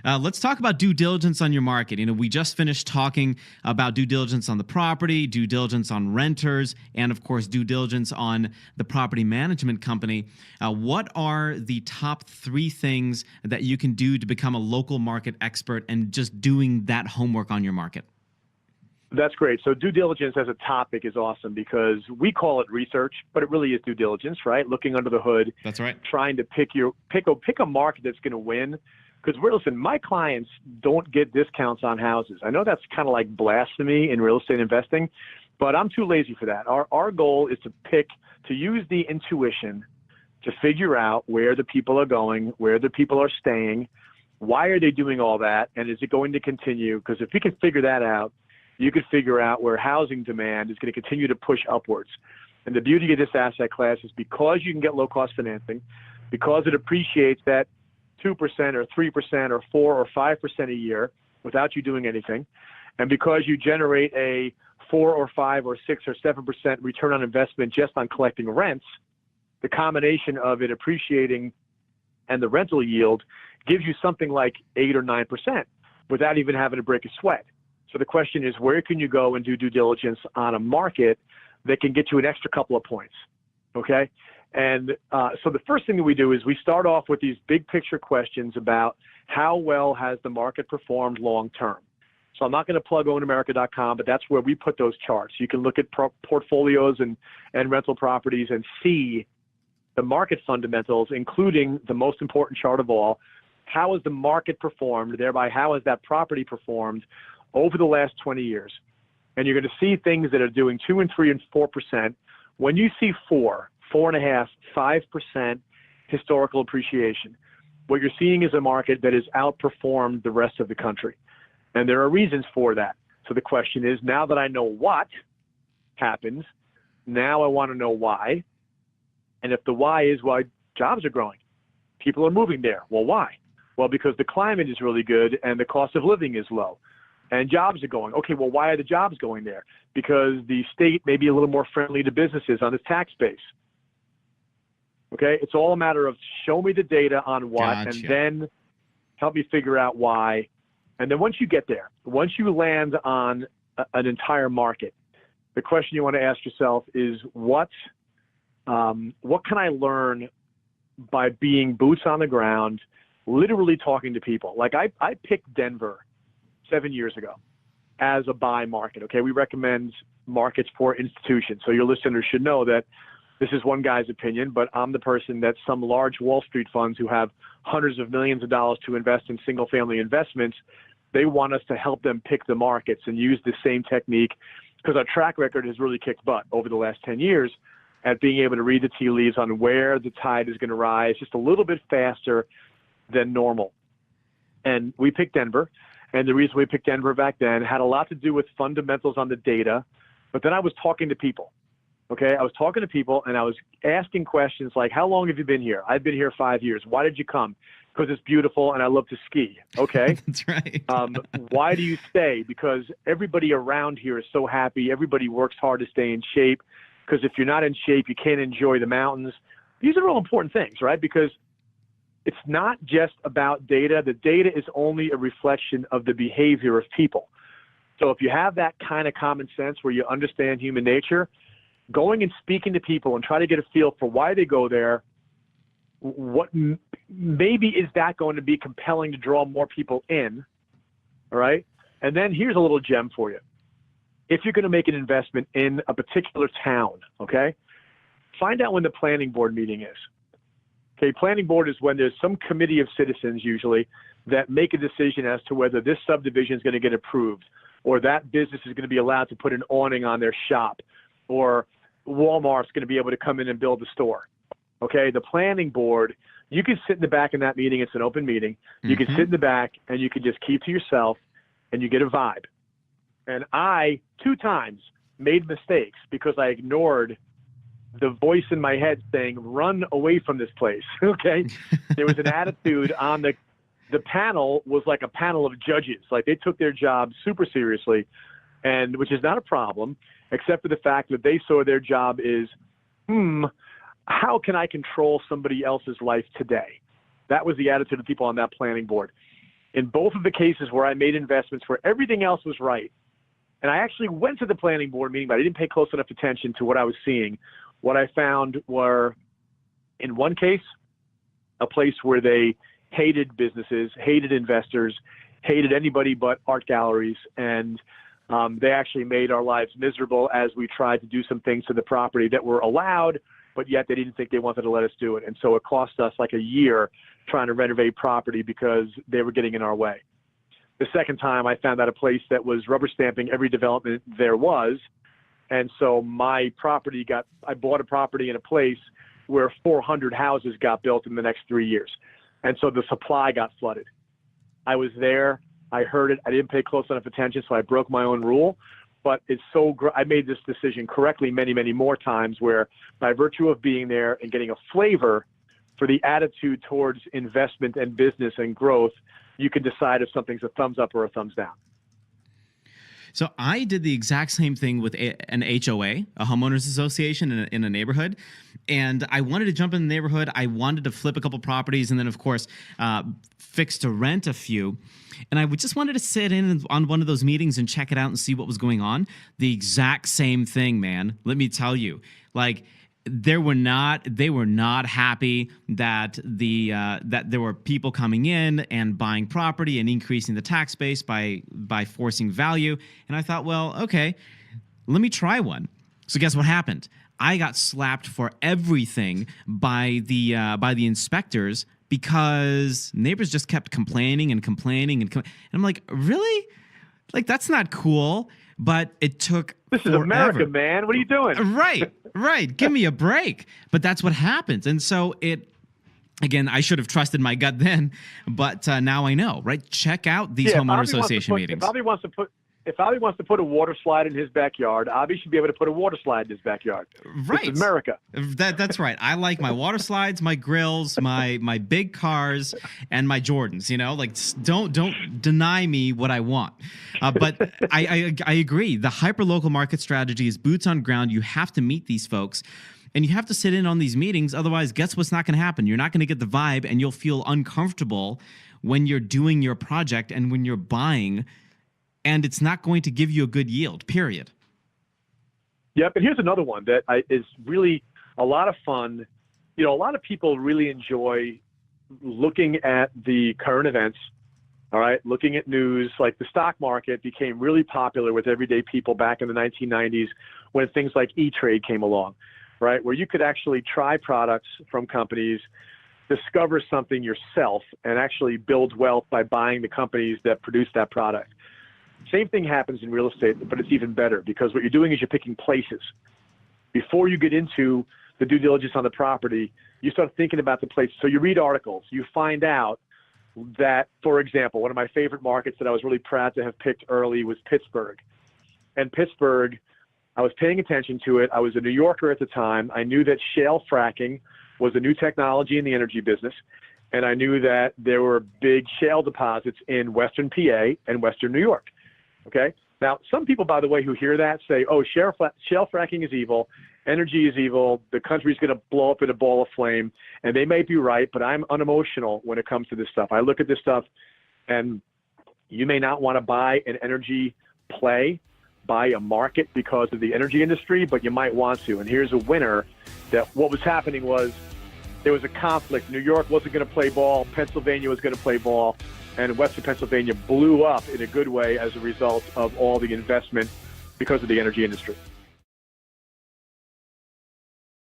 Let's talk about due diligence on your market. We just finished talking about due diligence on the property, due diligence on renters, and of course, due diligence on the property management company. What are the top three things that you can do to become a local market expert and just doing that homework on your market? That's great. So due diligence as a topic is awesome because we call it research, but it really is due diligence, right? Looking under the hood. That's right. Trying to pick a market that's going to win. Because listen, my clients don't get discounts on houses. I know that's kind of like blasphemy in real estate investing, but I'm too lazy for that. Our goal is to use the intuition to figure out where the people are going, where the people are staying, why are they doing all that, and is it going to continue? Because if we can figure that out, you could figure out where housing demand is going to continue to push upwards. And the beauty of this asset class is because you can get low-cost financing, because it appreciates that 2% or 3% or 4 or 5% a year without you doing anything, and because you generate a 4 or 5 or 6 or 7% return on investment just on collecting rents, the combination of it appreciating and the rental yield gives you something like 8 or 9% without even having to break a sweat. So the question is, where can you go and do due diligence on a market that can get you an extra couple of points? Okay. And so the first thing that we do is we start off with these big picture questions about how well has the market performed long term. So I'm not going to plug ownamerica.com, but that's where we put those charts. You can look at portfolios and rental properties and see the market fundamentals, including the most important chart of all. How has the market performed? Thereby, how has that property performed over the last 20 years? And you're going to see things that are doing 2 and 3 and 4%. When you see 4.5%, 5% historical appreciation, what you're seeing is a market that has outperformed the rest of the country. And there are reasons for that. So the question is, now that I know what happens, now I want to know why. And if the why is, well, jobs are growing, people are moving there. Well, why? Well, because the climate is really good and the cost of living is low. And jobs are going. Okay, well, why are the jobs going there? Because the state may be a little more friendly to businesses on its tax base. Okay, it's all a matter of show me the data on what, Gotcha. And then help me figure out why. And then once you get there, once you land on an entire market, the question you want to ask yourself is what can I learn by being boots on the ground, literally talking to people? Like I picked Denver 7 years ago as a buy market. Okay, we recommend markets for institutions. So your listeners should know that this is one guy's opinion, but I'm the person that some large Wall Street funds who have hundreds of millions of dollars to invest in single family investments, they want us to help them pick the markets and use the same technique because our track record has really kicked butt over the last 10 years at being able to read the tea leaves on where the tide is going to rise just a little bit faster than normal. And we picked Denver. And the reason we picked Denver back then had a lot to do with fundamentals on the data. But then I was talking to people. Okay, I was talking to people and I was asking questions like, how long have you been here? I've been here 5 years. Why did you come? Because it's beautiful and I love to ski. Okay. That's right. Why do you stay? Because everybody around here is so happy. Everybody works hard to stay in shape. Because if you're not in shape, you can't enjoy the mountains. These are all important things, right? Because it's not just about data. The data is only a reflection of the behavior of people. So if you have that kind of common sense where you understand human nature, going and speaking to people and try to get a feel for why they go there, what maybe is that going to be compelling to draw more people in, all right? And then here's a little gem for you. If you're going to make an investment in a particular town, okay, find out when the planning board meeting is. Okay, planning board is when there's some committee of citizens usually that make a decision as to whether this subdivision is going to get approved or that business is going to be allowed to put an awning on their shop or Walmart's going to be able to come in and build a store. Okay, the planning board, you can sit in the back in that meeting. It's an open meeting. You can sit in the back and you can just keep to yourself and you get a vibe. And I, 2 times, made mistakes because I ignored the voice in my head saying, run away from this place, okay? There was an attitude on the panel was like a panel of judges. Like they took their job super seriously, and which is not a problem, except for the fact that they saw their job is, how can I control somebody else's life today? That was the attitude of people on that planning board. In both of the cases where I made investments where everything else was right, and I actually went to the planning board meeting, but I didn't pay close enough attention to what I was seeing. What I found were, in one case, a place where they hated businesses, hated investors, hated anybody but art galleries, and they actually made our lives miserable as we tried to do some things to the property that were allowed, but yet they didn't think they wanted to let us do it. And so it cost us like a year trying to renovate property because they were getting in our way. The second time I found out a place that was rubber stamping every development there was. And so my property I bought a property in a place where 400 houses got built in the next 3 years. And so the supply got flooded. I was there. I heard it. I didn't pay close enough attention, so I broke my own rule. But it's I made this decision correctly many, many more times where by virtue of being there and getting a flavor for the attitude towards investment and business and growth, you can decide if something's a thumbs up or a thumbs down. So I did the exact same thing with an HOA, a homeowners association in a neighborhood. And I wanted to jump in the neighborhood. I wanted to flip a couple properties and then, of course, fix to rent a few. And I just wanted to sit in on one of those meetings and check it out and see what was going on. The exact same thing, man. Let me tell you, like, they were not happy that that there were people coming in and buying property and increasing the tax base by forcing value. And I thought, well, okay, let me try one. So guess what happened? I got slapped for everything by the inspectors because neighbors just kept complaining and complaining and I'm like, really? Like, that's not cool. But it took This is forever. America, man. What are you doing? Right. Give me a break. But that's what happens. And so again, I should have trusted my gut then, but now I know, right? Check out these homeowner association meetings. If Avi wants to put a water slide in his backyard, Avi should be able to put a water slide in his backyard. Right. This is America. That's right. I like my water slides, my grills, my big cars, and my Jordans. You know, like, don't deny me what I want. But I agree. The hyper-local market strategy is boots on ground. You have to meet these folks. And you have to sit in on these meetings. Otherwise, guess what's not going to happen? You're not going to get the vibe, and you'll feel uncomfortable when you're doing your project and when you're buying, and it's not going to give you a good yield, period. Yep. And here's another one that is really a lot of fun. You know, a lot of people really enjoy looking at the current events, all right, looking at news. Like, the stock market became really popular with everyday people back in the 1990s when things like E-Trade came along, right, where you could actually try products from companies, discover something yourself, and actually build wealth by buying the companies that produce that product. Same thing happens in real estate, but it's even better because what you're doing is you're picking places. Before you get into the due diligence on the property, you start thinking about the place. So you read articles. You find out that, for example, one of my favorite markets that I was really proud to have picked early was Pittsburgh. And Pittsburgh, I was paying attention to it. I was a New Yorker at the time. I knew that shale fracking was a new technology in the energy business. And I knew that there were big shale deposits in Western PA and Western New York. Okay. Now, some people, by the way, who hear that say, oh, shale fracking is evil. Energy is evil. The country's going to blow up in a ball of flame. And they may be right, but I'm unemotional when it comes to this stuff. I look at this stuff, and you may not want to buy an energy play, buy a market because of the energy industry, but you might want to. And here's a winner that what was happening was there was a conflict. New York wasn't going to play ball. Pennsylvania was going to play ball. And Western Pennsylvania blew up in a good way as a result of all the investment because of the energy industry.